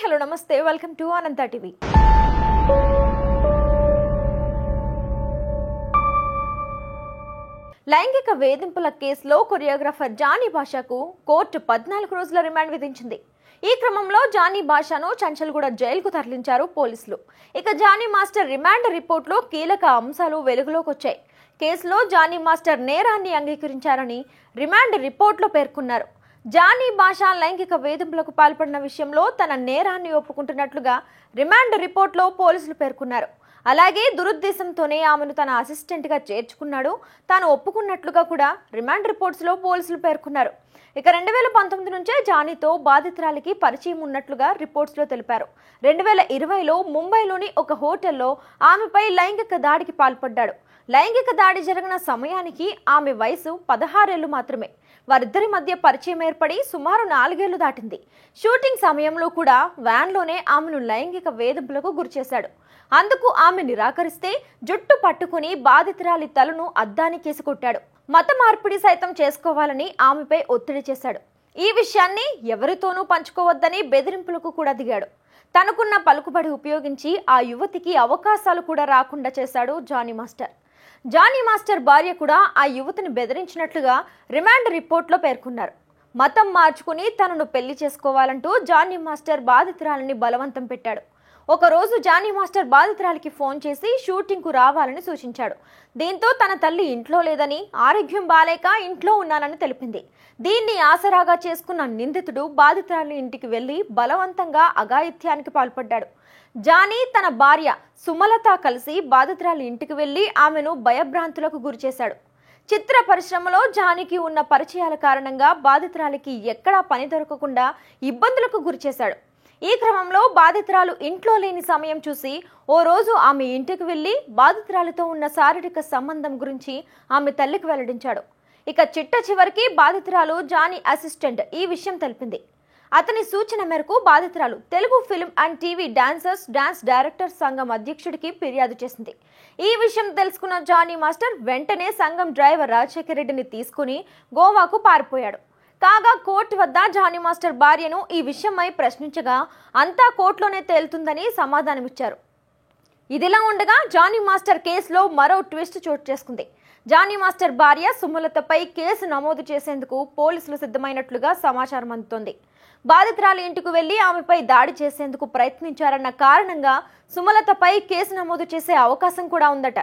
Hello నమస్తే welcome to Anantha TV. లైంగిక వేధింపుల కేసులో కొరియోగ్రాఫర్ జానీ భాషాకు కోర్టు 14 రోజుల రిమాండ్ విధించింది. ఈ క్రమంలో జానీ భాషాను చంచల్గూడ జైలుకు తరలించారు పోలీసులు. ఇక జానీ మాస్టర్ రిమాండ్ రిపోర్టులో కీలక అంశాలు వెలుగులోకి వచ్చాయి. కేసులో జానీ మాస్టర్ నేరాన్ని అంగీకరించారని రిమాండ్ రిపోర్టులో పేర్కొన్నారు. జానీ భాషా లైంగిక వేధింపులకు పాల్పడిన విషయంలో తన నేరాన్ని ఒప్పుకుంటున్నట్లుగా రిమాండ్ రిపోర్టులో పోలీసులు పేర్కొన్నారు. అలాగే దురుద్దేశంతోనే ఆమెను తన అసిస్టెంట్గా చేర్చుకున్నాడు, తాను ఒప్పుకున్నట్లుగా కూడా రిమాండ్ రిపోర్ట్స్లో పోలీసులు పేర్కొన్నారు. ఇక 2019 నుంచే జానీతో బాధితురాలికి పరిచయం ఉన్నట్లుగా రిపోర్ట్స్లో తెలిపారు. 2020లో ముంబైలోని ఒక హోటల్లో ఆమెపై లైంగిక దాడికి పాల్పడ్డాడు. లైంగిక దాడి జరిగిన సమయానికి ఆమె వయసు 16 ఏళ్లు మాత్రమే. వారిద్దరి మధ్య పరిచయం ఏర్పడి సుమారు 4 ఏళ్లు దాటింది. షూటింగ్ సమయంలో కూడా వ్యాన్లోనే ఆమెను లైంగిక వేధింపులకు గురిచేశాడు. అందుకు ఆమె నిరాకరిస్తే జుట్టు పట్టుకుని బాధితురాలి తలను అద్దానికేసి కొట్టాడు. మత మార్పిడి సైతం చేసుకోవాలని ఆమెపై ఒత్తిడి చేశాడు. ఈ విషయాన్ని ఎవరితోనూ పంచుకోవద్దని బెదిరింపులకు కూడా దిగాడు. తనకున్న పలుకుబడి ఉపయోగించి ఆ యువతికి అవకాశాలు కూడా రాకుండా చేశాడు జానీ మాస్టర్. జానీ మాస్టర్ భార్య కూడా ఆ యువతిని బెదిరించినట్లుగా రిమాండ్ రిపోర్ట్లో పేర్కొన్నారు. మతం మార్చుకుని తనను పెళ్లి చేసుకోవాలంటూ జానీ మాస్టర్ బాధితురాలిని బలవంతం పెట్టాడు. ఒకరోజు జానీ మాస్టర్ బాధితురాలికి ఫోన్ చేసి షూటింగ్కు రావాలని సూచించాడు. దీంతో తన తల్లి ఇంట్లో లేదని, ఆరోగ్యం బాలేక ఇంట్లో ఉన్నానని తెలిపింది. దీన్ని ఆసరాగా చేసుకున్న నిందితుడు బాధితురాలి ఇంటికి వెళ్లి బలవంతంగా అఘాయిత్యానికి పాల్పడ్డాడు. జానీ తన భార్య సుమలత కలిసి బాధితురాలి ఇంటికి వెళ్లి ఆమెను భయభ్రాంతులకు గురిచేశాడు. చిత్ర పరిశ్రమలో జానీకి ఉన్న పరిచయాల కారణంగా బాధితురాలికి ఎక్కడా పని దొరకకుండా ఇబ్బందులకు గురిచేశాడు. ఈ క్రమంలో బాధితురాలు ఇంట్లో లేని సమయం చూసి ఓ రోజు ఆమె ఇంటికి వెళ్లి బాధితురాలితో ఉన్న శారీరక సంబంధం గురించి ఆమె తల్లికి వెల్లడించాడు. ఇక చిట్ట చివరికి బాధితురాలు జానీ అసిస్టెంట్ ఈ విషయం తెలిపింది. అతని సూచన మేరకు బాధితురాలు Telugu film and TV dance directors సంఘం అధ్యక్షుడికి ఫిర్యాదు చేసింది. ఈ విషయం తెలుసుకున్న జానీ మాస్టర్ వెంటనే సంఘం డ్రైవర్ రాజశేఖర్ రెడ్డిని తీసుకుని గోవాకు పారిపోయాడు. కాగా కోర్టు వద్ద జానీ మాస్టర్ భార్యను ఈ విషయమై ప్రశ్నించగా అంతా కోర్టులోనే తేలుతుందని సమాధానమిచ్చారు. ఇదిలా ఉండగా జానీ మాస్టర్ కేసులో మరో ట్విస్ట్ చోటు చేసుకుంది. జానీ మాస్టర్ భార్య సుమలతపై కేసు నమోదు చేసేందుకు పోలీసులు సిద్ధమైనట్లుగా సమాచారం అందుతోంది. బాధితురాలి ఇంటికి వెళ్లి ఆమెపై దాడి చేసేందుకు ప్రయత్నించారన్న కారణంగా సుమలతపై కేసు నమోదు చేసే అవకాశం కూడా ఉందట.